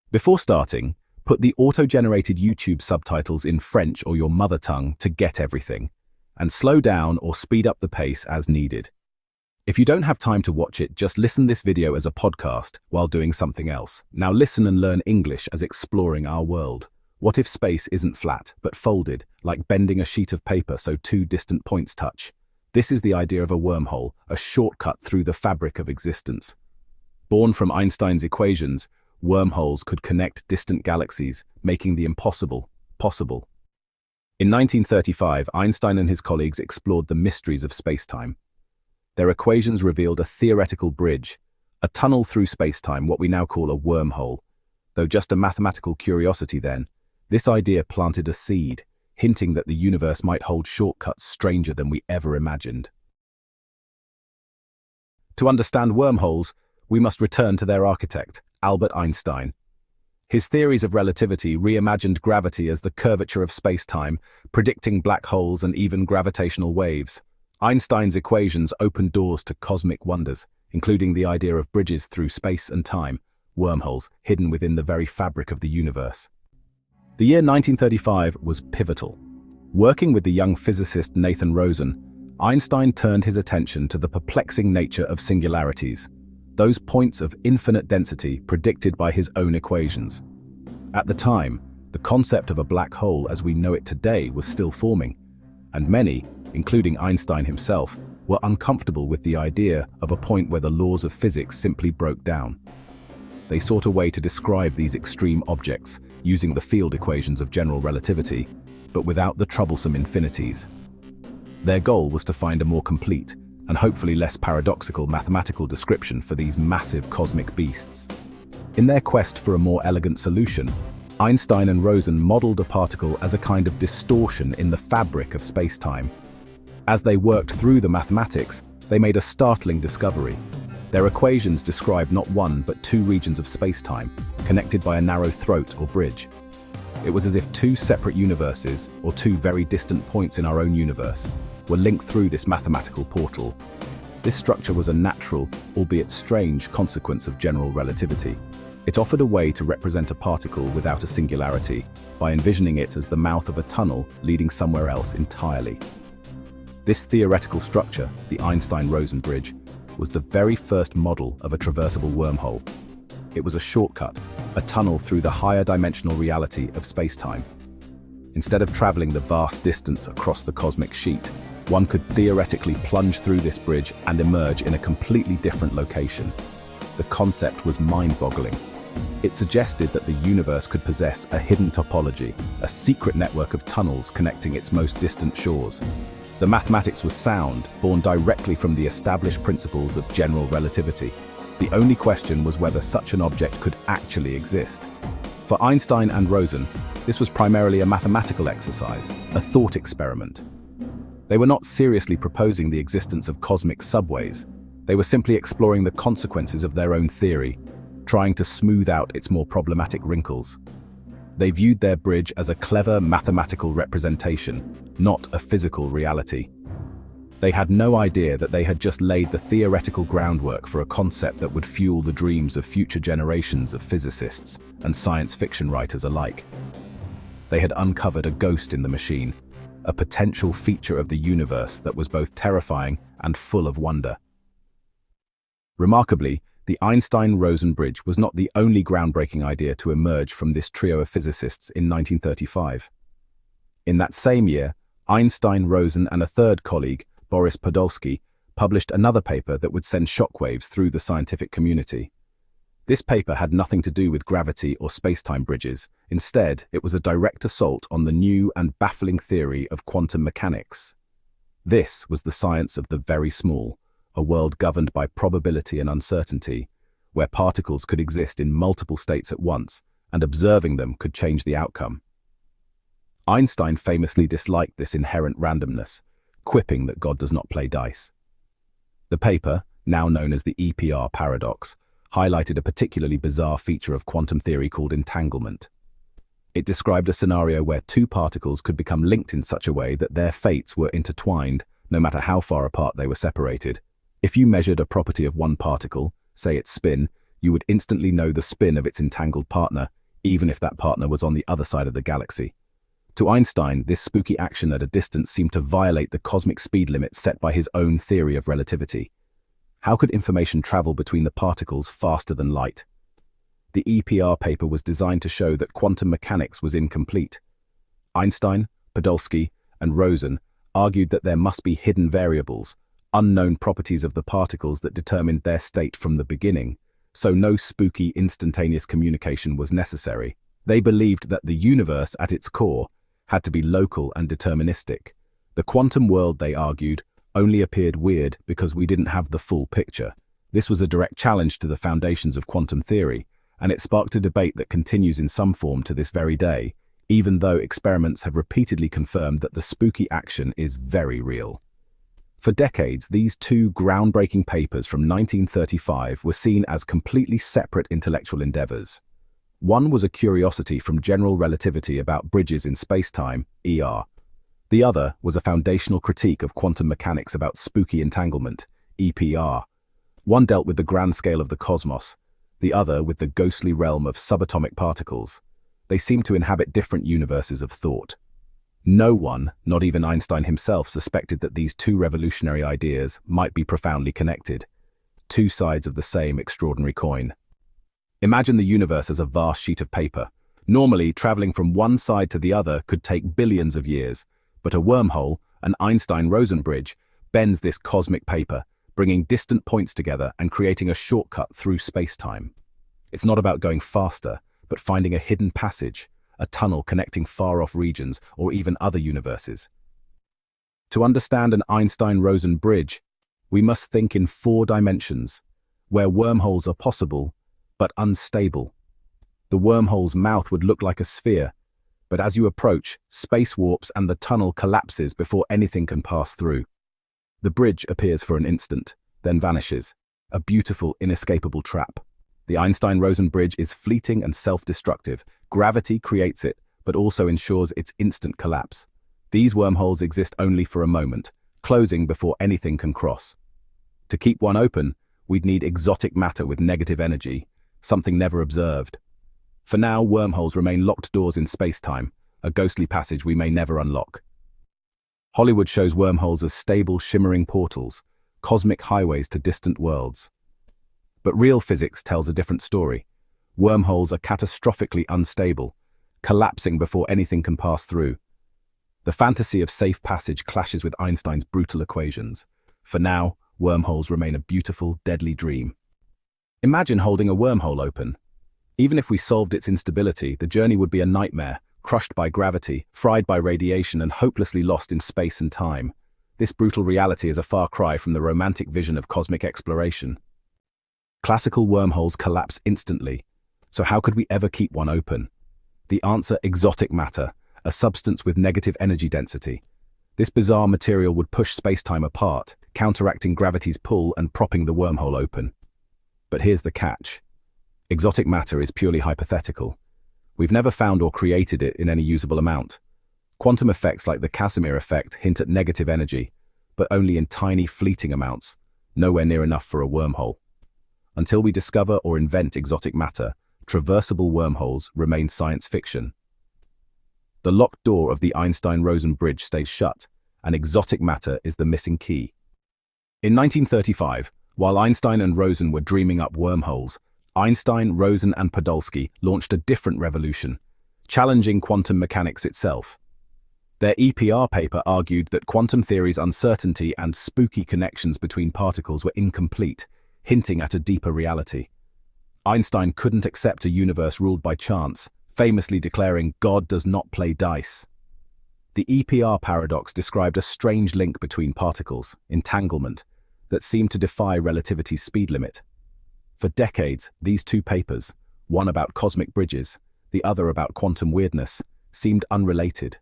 Before starting, put the auto-generated YouTube subtitles in French or your mother tongue to get everything, and slow down or speed up the pace as needed. If you don't have time to watch it, just listen this video as a podcast while doing something else. Now listen and learn English as exploring our world. What if space isn't flat, but folded, like bending a sheet of paper so two distant points touch? This is the idea of a wormhole, a shortcut through the fabric of existence. Born from Einstein's equations, wormholes could connect distant galaxies, making the impossible possible. In 1935, Einstein and his colleagues explored the mysteries of spacetime. Their equations revealed a theoretical bridge, a tunnel through spacetime, what we now call a wormhole. Though just a mathematical curiosity then, this idea planted a seed, hinting that the universe might hold shortcuts stranger than we ever imagined. To understand wormholes, we must return to their architect, Albert Einstein. His theories of relativity reimagined gravity as the curvature of spacetime, predicting black holes and even gravitational waves. Einstein's equations opened doors to cosmic wonders, including the idea of bridges through space and time, wormholes hidden within the very fabric of the universe. The year 1935 was pivotal. Working with the young physicist Nathan Rosen, Einstein turned his attention to the perplexing nature of singularities, those points of infinite density predicted by his own equations. At the time, the concept of a black hole as we know it today was still forming, and many, including Einstein himself, were uncomfortable with the idea of a point where the laws of physics simply broke down. They sought a way to describe these extreme objects using the field equations of general relativity, but without the troublesome infinities. Their goal was to find a more complete, and hopefully less paradoxical mathematical description for these massive cosmic beasts. In their quest for a more elegant solution, Einstein and Rosen modeled a particle as a kind of distortion in the fabric of spacetime. As they worked through the mathematics, they made a startling discovery. Their equations described not one but two regions of spacetime, connected by a narrow throat or bridge. It was as if two separate universes, or two very distant points in our own universe, were linked through this mathematical portal. This structure was a natural, albeit strange, consequence of general relativity. It offered a way to represent a particle without a singularity, by envisioning it as the mouth of a tunnel leading somewhere else entirely. This theoretical structure, the Einstein-Rosen bridge, was the very first model of a traversable wormhole. It was a shortcut, a tunnel through the higher dimensional reality of spacetime. Instead of traveling the vast distance across the cosmic sheet, one could theoretically plunge through this bridge and emerge in a completely different location. The concept was mind-boggling. It suggested that the universe could possess a hidden topology, a secret network of tunnels connecting its most distant shores. The mathematics was sound, born directly from the established principles of general relativity. The only question was whether such an object could actually exist. For Einstein and Rosen, this was primarily a mathematical exercise, a thought experiment. They were not seriously proposing the existence of cosmic subways. They were simply exploring the consequences of their own theory, trying to smooth out its more problematic wrinkles. They viewed their bridge as a clever mathematical representation, not a physical reality. They had no idea that they had just laid the theoretical groundwork for a concept that would fuel the dreams of future generations of physicists and science fiction writers alike. They had uncovered a ghost in the machine, a potential feature of the universe that was both terrifying and full of wonder. Remarkably, the Einstein-Rosen bridge was not the only groundbreaking idea to emerge from this trio of physicists in 1935. In that same year, Einstein, Rosen, and a third colleague, Boris Podolsky, published another paper that would send shockwaves through the scientific community. This paper had nothing to do with gravity or spacetime bridges. Instead, it was a direct assault on the new and baffling theory of quantum mechanics. This was the science of the very small, a world governed by probability and uncertainty, where particles could exist in multiple states at once, and observing them could change the outcome. Einstein famously disliked this inherent randomness, quipping that God does not play dice. The paper, now known as the EPR paradox, highlighted a particularly bizarre feature of quantum theory called entanglement. It described a scenario where two particles could become linked in such a way that their fates were intertwined, no matter how far apart they were separated. If you measured a property of one particle, say its spin, you would instantly know the spin of its entangled partner, even if that partner was on the other side of the galaxy. To Einstein, this spooky action at a distance seemed to violate the cosmic speed limit set by his own theory of relativity. How could information travel between the particles faster than light? The EPR paper was designed to show that quantum mechanics was incomplete. Einstein, Podolsky, and Rosen argued that there must be hidden variables, unknown properties of the particles that determined their state from the beginning, so no spooky instantaneous communication was necessary. They believed that the universe at its core had to be local and deterministic. The quantum world, they argued, only appeared weird because we didn't have the full picture. This was a direct challenge to the foundations of quantum theory, and it sparked a debate that continues in some form to this very day, even though experiments have repeatedly confirmed that the spooky action is very real. For decades, these two groundbreaking papers from 1935 were seen as completely separate intellectual endeavors. One was a curiosity from general relativity about bridges in spacetime, ER. The other was a foundational critique of quantum mechanics about spooky entanglement, EPR. One dealt with the grand scale of the cosmos, the other with the ghostly realm of subatomic particles. They seemed to inhabit different universes of thought. No one, not even Einstein himself, suspected that these two revolutionary ideas might be profoundly connected, two sides of the same extraordinary coin. Imagine the universe as a vast sheet of paper. Normally, traveling from one side to the other could take billions of years, but a wormhole, an Einstein-Rosen bridge, bends this cosmic paper, bringing distant points together and creating a shortcut through space-time. It's not about going faster, but finding a hidden passage, a tunnel connecting far-off regions or even other universes. To understand an Einstein-Rosen bridge, we must think in 4 dimensions, where wormholes are possible, but unstable. The wormhole's mouth would look like a sphere, but as you approach, space warps and the tunnel collapses before anything can pass through. The bridge appears for an instant, then vanishes, a beautiful, inescapable trap. The Einstein-Rosen bridge is fleeting and self-destructive. Gravity creates it, but also ensures its instant collapse. These wormholes exist only for a moment, closing before anything can cross. To keep one open, we'd need exotic matter with negative energy, something never observed. For now, wormholes remain locked doors in space-time, a ghostly passage we may never unlock. Hollywood shows wormholes as stable, shimmering portals, cosmic highways to distant worlds. But real physics tells a different story. Wormholes are catastrophically unstable, collapsing before anything can pass through. The fantasy of safe passage clashes with Einstein's brutal equations. For now, wormholes remain a beautiful, deadly dream. Imagine holding a wormhole open. Even if we solved its instability, the journey would be a nightmare, crushed by gravity, fried by radiation, and hopelessly lost in space and time. This brutal reality is a far cry from the romantic vision of cosmic exploration. Classical wormholes collapse instantly, so how could we ever keep one open? The answer: exotic matter, a substance with negative energy density. This bizarre material would push space-time apart, counteracting gravity's pull and propping the wormhole open. But here's the catch. Exotic matter is purely hypothetical. We've never found or created it in any usable amount. Quantum effects like the Casimir effect hint at negative energy, but only in tiny, fleeting amounts, nowhere near enough for a wormhole. Until we discover or invent exotic matter, traversable wormholes remain science fiction. The locked door of the Einstein-Rosen bridge stays shut, and exotic matter is the missing key. In 1935, while Einstein and Rosen were dreaming up wormholes, Einstein, Rosen, and Podolsky launched a different revolution, challenging quantum mechanics itself. Their EPR paper argued that quantum theory's uncertainty and spooky connections between particles were incomplete, hinting at a deeper reality. Einstein couldn't accept a universe ruled by chance, famously declaring, "God does not play dice." The EPR paradox described a strange link between particles, entanglement, that seemed to defy relativity's speed limit. For decades, these two papers, one about cosmic bridges, the other about quantum weirdness, seemed unrelated.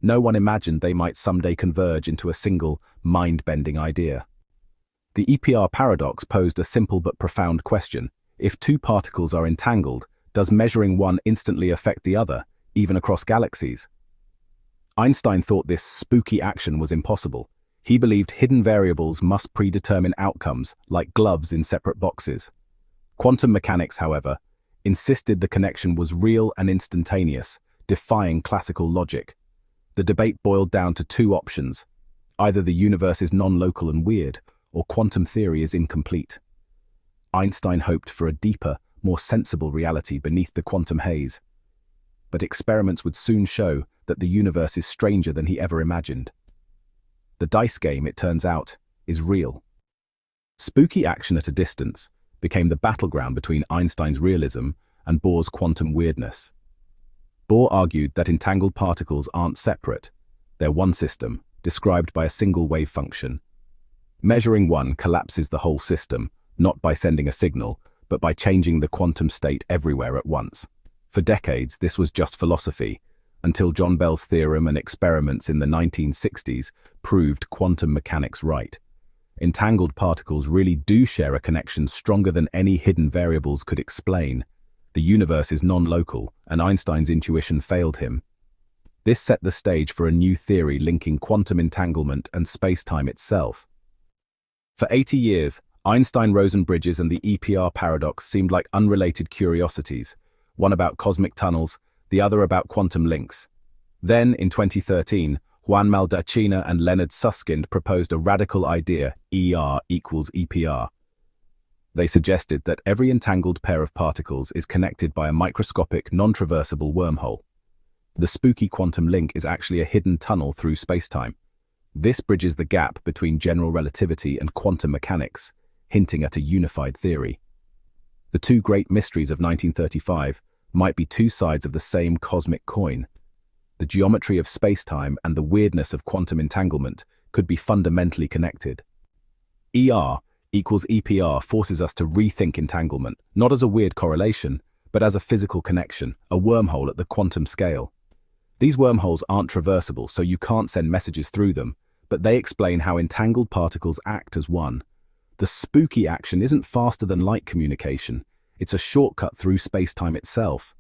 No one imagined they might someday converge into a single, mind-bending idea. The EPR paradox posed a simple but profound question. If two particles are entangled, does measuring one instantly affect the other, even across galaxies? Einstein thought this spooky action was impossible. He believed hidden variables must predetermine outcomes, like gloves in separate boxes. Quantum mechanics, however, insisted the connection was real and instantaneous, defying classical logic. The debate boiled down to two options: either the universe is non-local and weird, or quantum theory is incomplete. Einstein hoped for a deeper, more sensible reality beneath the quantum haze. But experiments would soon show that the universe is stranger than he ever imagined. The dice game, it turns out, is real. Spooky action at a distance became the battleground between Einstein's realism and Bohr's quantum weirdness. Bohr argued that entangled particles aren't separate. They're one system, described by a single wave function. Measuring one collapses the whole system, not by sending a signal, but by changing the quantum state everywhere at once. For decades, this was just philosophy, until John Bell's theorem and experiments in the 1960s proved quantum mechanics right. Entangled particles really do share a connection stronger than any hidden variables could explain. The universe is non-local, and Einstein's intuition failed him. This set the stage for a new theory linking quantum entanglement and space-time itself. For 80 years, Einstein-Rosen bridges and the EPR paradox seemed like unrelated curiosities, one about cosmic tunnels, the other about quantum links. Then, in 2013, Juan Maldacena and Leonard Susskind proposed a radical idea: ER equals EPR. They suggested that every entangled pair of particles is connected by a microscopic, non-traversable wormhole. The spooky quantum link is actually a hidden tunnel through spacetime. This bridges the gap between general relativity and quantum mechanics, hinting at a unified theory. The two great mysteries of 1935 might be two sides of the same cosmic coin. The geometry of spacetime and the weirdness of quantum entanglement could be fundamentally connected. ER equals EPR forces us to rethink entanglement, not as a weird correlation, but as a physical connection, a wormhole at the quantum scale. These wormholes aren't traversable, so you can't send messages through them, but they explain how entangled particles act as one. The spooky action isn't faster than light communication, it's a shortcut through spacetime itself.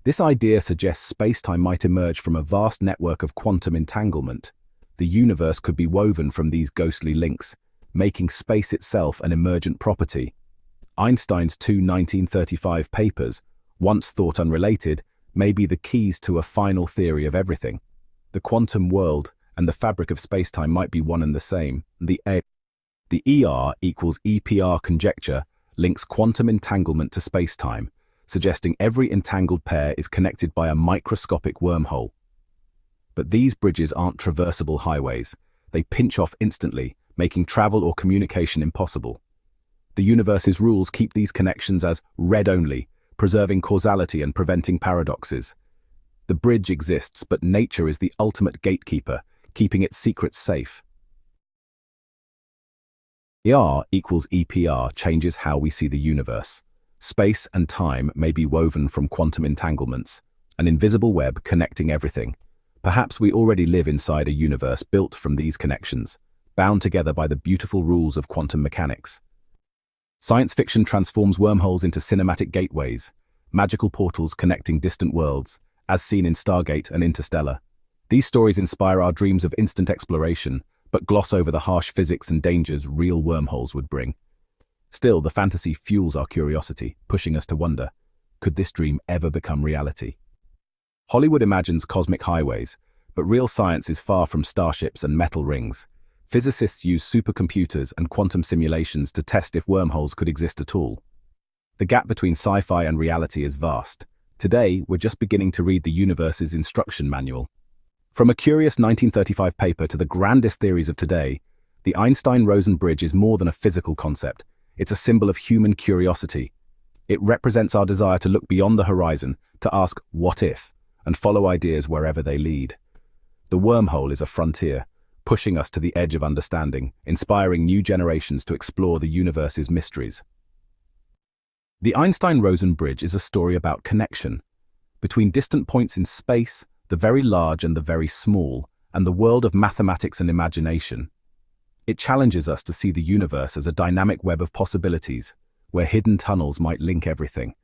This idea suggests spacetime might emerge from a vast network of quantum entanglement. The universe could be woven from these ghostly links, making space itself an emergent property. Einstein's two 1935 papers, once thought unrelated, may be the keys to a final theory of everything. The quantum world and the fabric of spacetime might be one and the same. The ER equals EPR conjecture links quantum entanglement to spacetime, suggesting every entangled pair is connected by a microscopic wormhole. But these bridges aren't traversable highways. They pinch off instantly, making travel or communication impossible. The universe's rules keep these connections as read-only, preserving causality and preventing paradoxes. The bridge exists, but nature is the ultimate gatekeeper, keeping its secrets safe. ER equals EPR changes how we see the universe. Space and time may be woven from quantum entanglements, an invisible web connecting everything. Perhaps we already live inside a universe built from these connections, bound together by the beautiful rules of quantum mechanics. Science fiction transforms wormholes into cinematic gateways, magical portals connecting distant worlds, as seen in Stargate and Interstellar. These stories inspire our dreams of instant exploration, but gloss over the harsh physics and dangers real wormholes would bring. Still, the fantasy fuels our curiosity, pushing us to wonder, could this dream ever become reality? Hollywood imagines cosmic highways, but real science is far from starships and metal rings. Physicists use supercomputers and quantum simulations to test if wormholes could exist at all. The gap between sci-fi and reality is vast. Today, we're just beginning to read the universe's instruction manual. From a curious 1935 paper to the grandest theories of today, the Einstein-Rosen bridge is more than a physical concept. It's a symbol of human curiosity. It represents our desire to look beyond the horizon, to ask, what if, and follow ideas wherever they lead. The wormhole is a frontier, pushing us to the edge of understanding, inspiring new generations to explore the universe's mysteries. The Einstein-Rosen bridge is a story about connection between distant points in space, the very large and the very small, and the world of mathematics and imagination. It challenges us to see the universe as a dynamic web of possibilities, where hidden tunnels might link everything.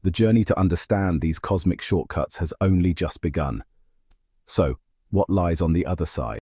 The journey to understand these cosmic shortcuts has only just begun. So, what lies on the other side?